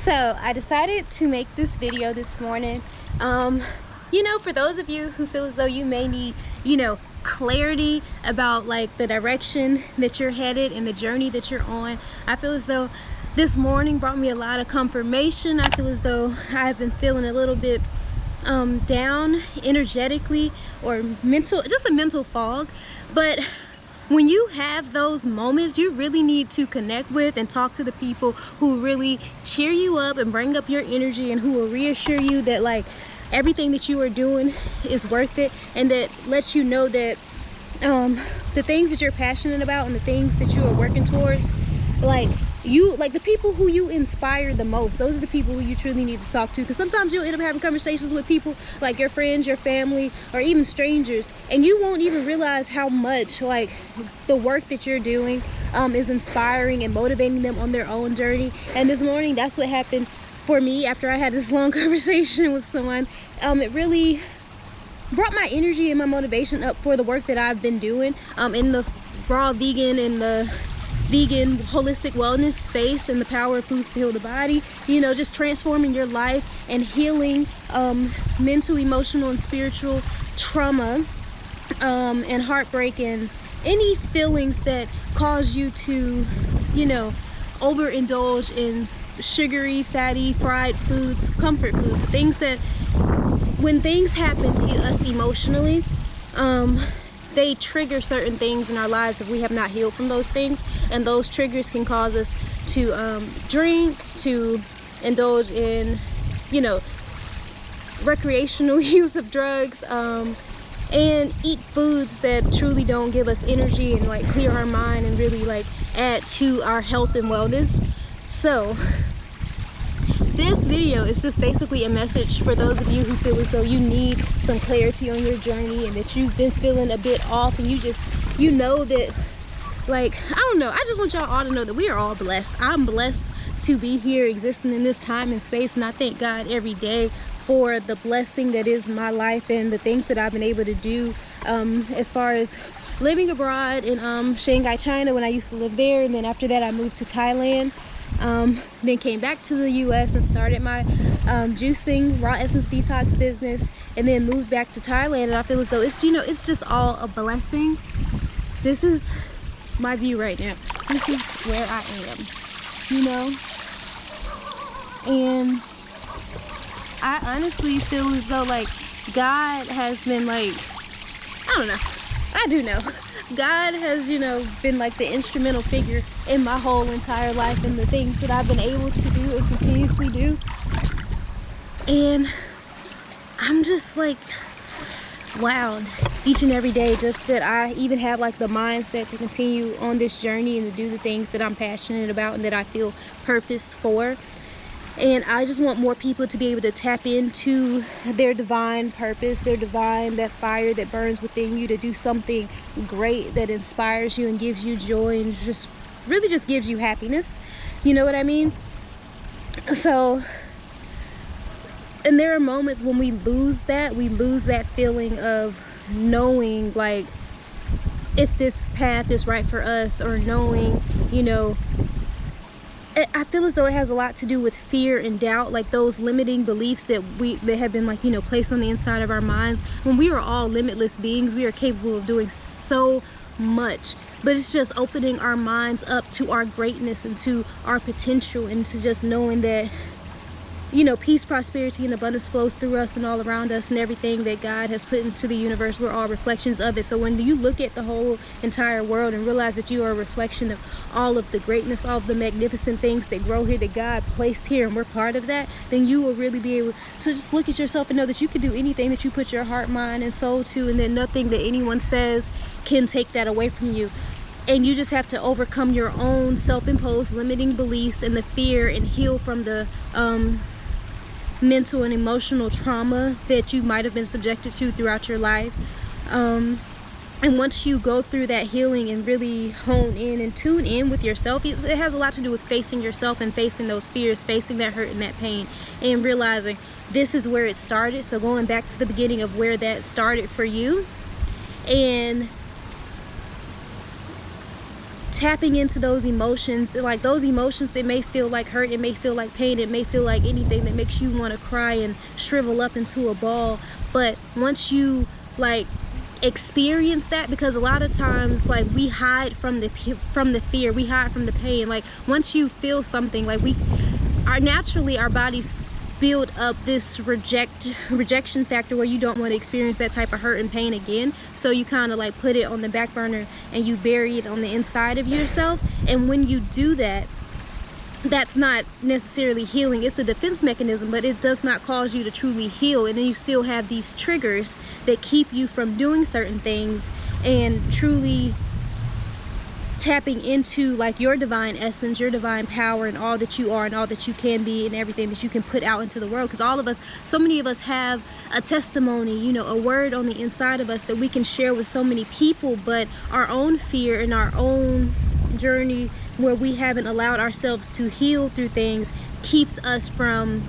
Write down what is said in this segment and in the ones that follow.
So I decided to make this video this morning. For those of you who feel as though you may need, clarity about like the direction that you're headed and the journey that you're on, I feel as though this morning brought me a lot of confirmation. I feel as though I've been feeling a little bit down energetically, or just a mental fog. But when you have those moments, you really need to connect with and talk to the people who really cheer you up and bring up your energy, and who will reassure you that like everything that you are doing is worth it, and that lets you know that the things that you're passionate about and the things that you are working towards, like the people who you inspire the most, those are the people who you truly need to talk to. Because sometimes you'll end up having conversations with people like your friends, your family, or even strangers, and you won't even realize how much like the work that you're doing is inspiring and motivating them on their own journey. And this morning, that's what happened for me after I had this long conversation with someone. It really brought my energy and my motivation up for the work that I've been doing in the raw vegan and the vegan holistic wellness space, and the power of foods to heal the body. Just transforming your life and healing mental, emotional, and spiritual trauma and heartbreak, and any feelings that cause you to overindulge in sugary, fatty, fried foods, comfort foods, things that when things happen to us emotionally, they trigger certain things in our lives if we have not healed from those things. And those triggers can cause us to drink, to indulge in recreational use of drugs, and eat foods that truly don't give us energy and like clear our mind and really like add to our health and wellness. So this video is just basically a message for those of you who feel as though you need some clarity on your journey, and that you've been feeling a bit off, and you know that, like, I don't know, I just want y'all all to know that we are all blessed. I'm blessed to be here existing in this time and space, and I thank God every day for the blessing that is my life and the things that I've been able to do as far as living abroad in Shanghai, China, when I used to live there. And then after that I moved to Thailand. Then came back to the US and started my juicing raw essence detox business, and then moved back to Thailand. And I feel as though it's it's just all a blessing. This is my view right now. This is where I am, and I honestly feel as though like God has been like, I don't know, I do know God has been like the instrumental figure in my whole entire life, and the things that I've been able to do and continuously do. And I'm just like wowed each and every day, just that I even have like the mindset to continue on this journey and to do the things that I'm passionate about and that I feel purpose for. And I just want more people to be able to tap into their divine purpose, that fire that burns within you, to do something great that inspires you and gives you joy and just really just gives you happiness. You know what I mean? So, and there are moments when we lose that feeling of knowing like if this path is right for us, or knowing, I feel as though it has a lot to do with fear and doubt, like those limiting beliefs that have been like placed on the inside of our minds. When we are all limitless beings, we are capable of doing so much, but it's just opening our minds up to our greatness and to our potential, and to just knowing that peace, prosperity, and abundance flows through us and all around us, and everything that God has put into the universe, we're all reflections of it. So when you look at the whole entire world and realize that you are a reflection of all of the greatness, all of the magnificent things that grow here, that God placed here, and we're part of that, then you will really be able to just look at yourself and know that you can do anything that you put your heart, mind, and soul to, and then nothing that anyone says can take that away from you. And you just have to overcome your own self-imposed limiting beliefs and the fear, and heal from the mental and emotional trauma that you might have been subjected to throughout your life. And once you go through that healing and really hone in and tune in with yourself, it has a lot to do with facing yourself and facing those fears, facing that hurt and that pain, and realizing this is where it started. So going back to the beginning of where that started for you, and tapping into those emotions, like those emotions that may feel like hurt, it may feel like pain, it may feel like anything that makes you want to cry and shrivel up into a ball. But once you like experience that, because a lot of times like we hide from the fear, we hide from the pain. Like once you feel something, like naturally our bodies build up this rejection factor where you don't want to experience that type of hurt and pain again, so you kind of like put it on the back burner and you bury it on the inside of yourself. And when you do that, that's not necessarily healing. It's a defense mechanism, but it does not cause you to truly heal. And then you still have these triggers that keep you from doing certain things and truly tapping into like your divine essence, your divine power, and all that you are and all that you can be and everything that you can put out into the world. Because all of us, so many of us have a testimony, you know, a word on the inside of us that we can share with so many people, but our own fear and our own journey where we haven't allowed ourselves to heal through things keeps us from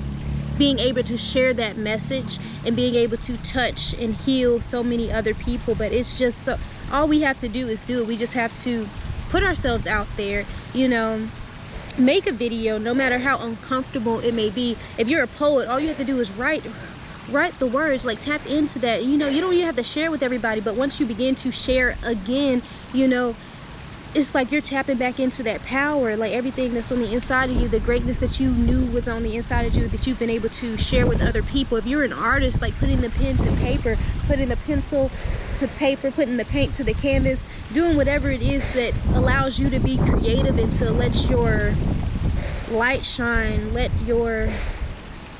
being able to share that message and being able to touch and heal so many other people. But it's just so, all we have to do is do it. We just have to put ourselves out there, you know, make a video, no matter how uncomfortable it may be. If you're a poet, all you have to do is write the words, like tap into that. You know, you don't even have to share with everybody, but once you begin to share again, you know, it's like you're tapping back into that power, like everything that's on the inside of you, the greatness that you knew was on the inside of you, that you've been able to share with other people. If you're an artist, like putting the pen to paper, putting the pencil to paper, putting the paint to the canvas, doing whatever it is that allows you to be creative and to let your light shine, let your,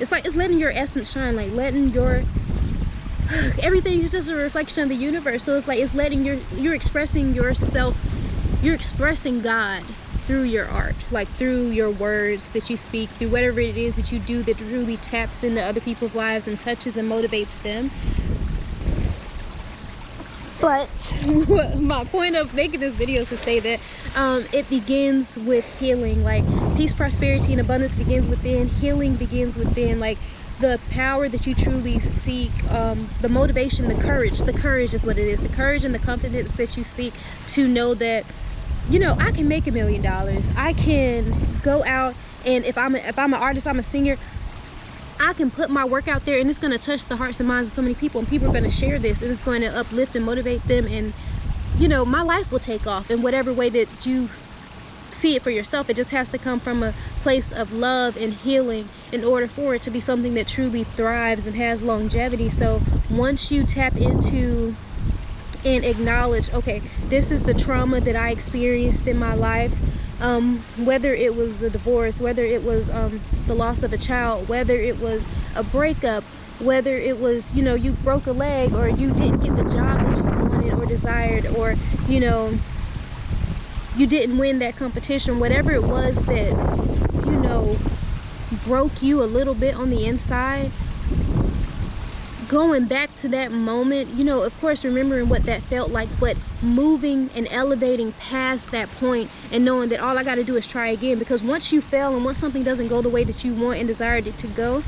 it's like, it's letting your essence shine, like letting your, everything is just a reflection of the universe. So it's like, it's letting you're expressing yourself, you're expressing God through your art, like through your words that you speak, through whatever it is that you do that really taps into other people's lives and touches and motivates them. But my point of making this video is to say that it begins with healing. Like peace, prosperity, and abundance begins within. Healing begins within. Like the power that you truly seek, the motivation, the courage is what it is. The courage and the confidence that you seek to know that, you know, I can make $1 million. I can go out and if I'm an artist, I'm a singer, I can put my work out there and it's going to touch the hearts and minds of so many people, and people are going to share this and it's going to uplift and motivate them, and you know, my life will take off in whatever way that you see it for yourself. It just has to come from a place of love and healing in order for it to be something that truly thrives and has longevity. So once you tap into and acknowledge, okay, this is the trauma that I experienced in my life, whether it was a divorce, whether it was the loss of a child, whether it was a breakup, whether it was, you know, you broke a leg or you didn't get the job that you wanted or desired, or you know, you didn't win that competition, whatever it was that, you know, broke you a little bit on the inside, going back to that moment, you know, of course remembering what that felt like, but moving and elevating past that point and knowing that all I got to do is try again. Because once you fail and once something doesn't go the way that you want and desired it to go,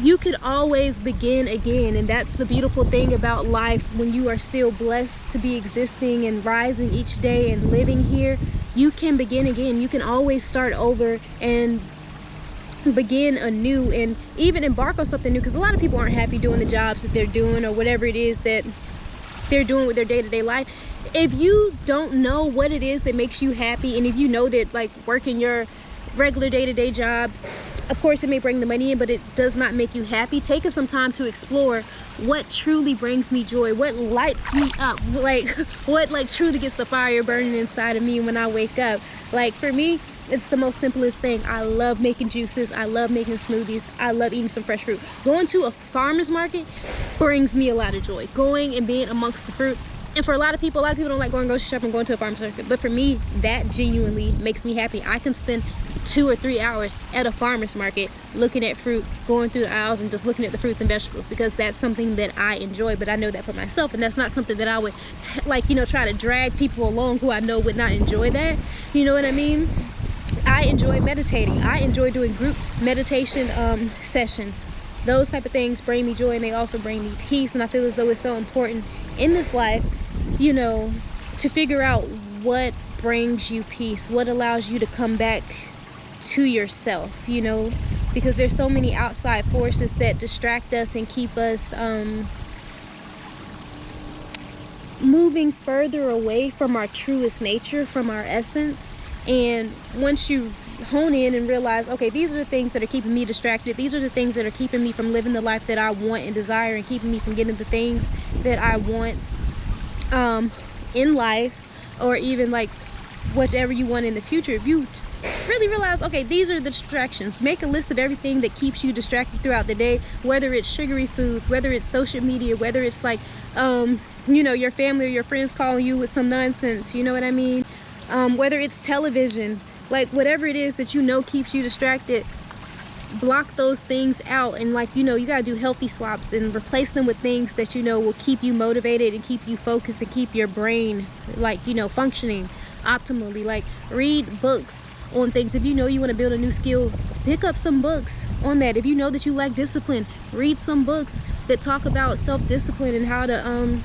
you could always begin again. And that's the beautiful thing about life. When you are still blessed to be existing and rising each day and living here, you can begin again. You can always start over and begin anew and even embark on something new, because a lot of people aren't happy doing the jobs that they're doing or whatever it is that they're doing with their day-to-day life. If you don't know what it is that makes you happy, and if you know that like working your regular day-to-day job, of course it may bring the money in, but it does not make you happy, taking some time to explore what truly brings me joy, what lights me up, like what like truly gets the fire burning inside of me when I wake up. Like for me, it's the most simplest thing. I love making juices. I love making smoothies. I love eating some fresh fruit. Going to a farmer's market brings me a lot of joy. Going and being amongst the fruit. And for a lot of people don't like going grocery shopping, going to a farmer's market. But for me, that genuinely makes me happy. I can spend 2 or 3 hours at a farmer's market looking at fruit, going through the aisles and just looking at the fruits and vegetables, because that's something that I enjoy. But I know that for myself, and that's not something that I would like, you know, try to drag people along who I know would not enjoy that. You know what I mean? I enjoy meditating. I enjoy doing group meditation sessions. Those type of things bring me joy, and they also bring me peace. And I feel as though it's so important in this life, you know, to figure out what brings you peace, what allows you to come back to yourself, you know, because there's so many outside forces that distract us and keep us moving further away from our truest nature, from our essence. And once you hone in and realize, okay, these are the things that are keeping me distracted, these are the things that are keeping me from living the life that I want and desire, and keeping me from getting the things that I want in life, or even like whatever you want in the future. If you really realize, okay, these are the distractions, make a list of everything that keeps you distracted throughout the day, whether it's sugary foods, whether it's social media, whether it's like you know, your family or your friends calling you with some nonsense, you know what I mean, whether it's television, like whatever it is that you know keeps you distracted, block those things out. And like, you know, you got to do healthy swaps and replace them with things that you know will keep you motivated and keep you focused and keep your brain, like, you know, functioning optimally. Like, read books on things. If you know you want to build a new skill, pick up some books on that. If you know that you lack discipline, read some books that talk about self-discipline and how to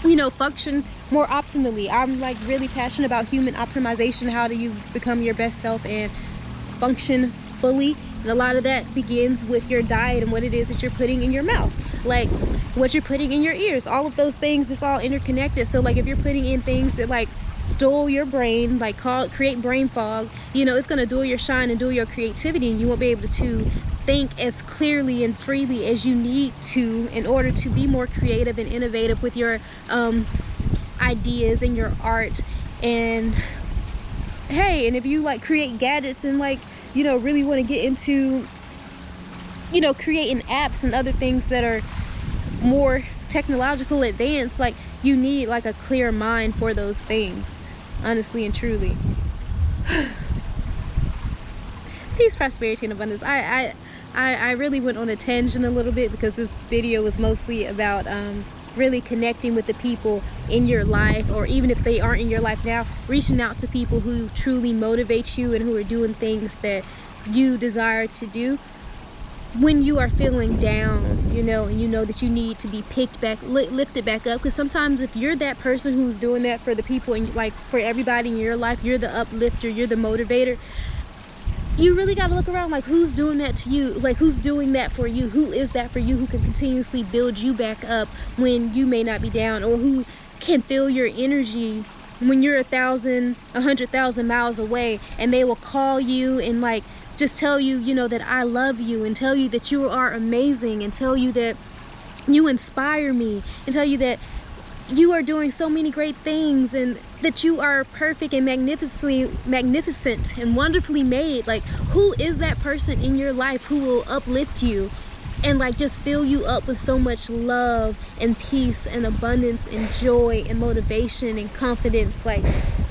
you know, function more optimally. I'm like really passionate about human optimization. How do you become your best self and function fully? And a lot of that begins with your diet and what it is that you're putting in your mouth, like what you're putting in your ears. All of those things, it's all interconnected. So like if you're putting in things that like dull your brain, like create brain fog, you know, it's going to dull your shine and dull your creativity, and you won't be able to think as clearly and freely as you need to in order to be more creative and innovative with your ideas and your art. And hey, and if you like create gadgets and like, you know, really want to get into, you know, creating apps and other things that are more technological advanced, like you need like a clear mind for those things, honestly and truly. Peace, prosperity, and abundance. I really went on a tangent a little bit because this video was mostly about really connecting with the people in your life, or even if they aren't in your life now, reaching out to people who truly motivate you and who are doing things that you desire to do when you are feeling down, you know, and you know that you need to be picked back, lifted back up. Because sometimes if you're that person who's doing that for the people and like for everybody in your life, you're the uplifter, you're the motivator, you really got to look around, like who's doing that to you, like who's doing that for you, who is that for you, who can continuously build you back up when you may not be down, or who can feel your energy when you're 100,000 miles away, and they will call you and like just tell you, you know, that I love you, and tell you that you are amazing, and tell you that you inspire me, and tell you that you are doing so many great things, and that you are perfect and magnificent and wonderfully made. Like, who is that person in your life who will uplift you and like just fill you up with so much love and peace and abundance and joy and motivation and confidence? Like,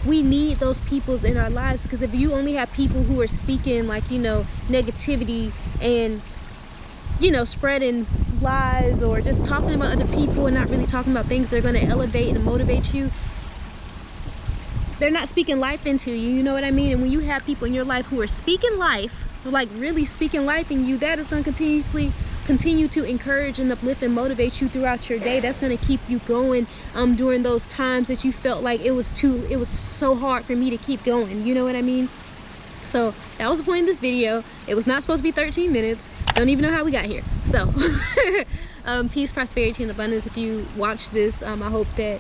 we need those peoples in our lives, because if you only have people who are speaking like, you know, negativity and, you know, spreading lies, or just talking about other people and not really talking about things that are going to elevate and motivate you, they're not speaking life into you, you know what I mean? And when you have people in your life who are speaking life, like really speaking life in you, that is going to continue to encourage and uplift and motivate you throughout your day. That's going to keep you going during those times that you felt like it was so hard for me to keep going, you know what I mean? So that was the point of this video. It was not supposed to be 13 minutes. Don't even know how we got here. So peace, prosperity, and abundance. If you watch this, I hope that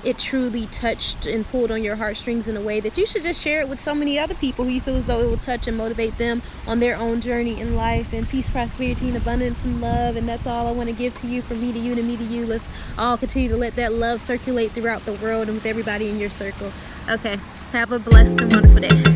it truly touched and pulled on your heartstrings in a way that you should just share it with so many other people who you feel as though it will touch and motivate them on their own journey in life. And peace, prosperity, and abundance, and love. And that's all I want to give to you, from me to you and me to you. Let's all continue to let that love circulate throughout the world and with everybody in your circle. Okay, have a blessed and wonderful day.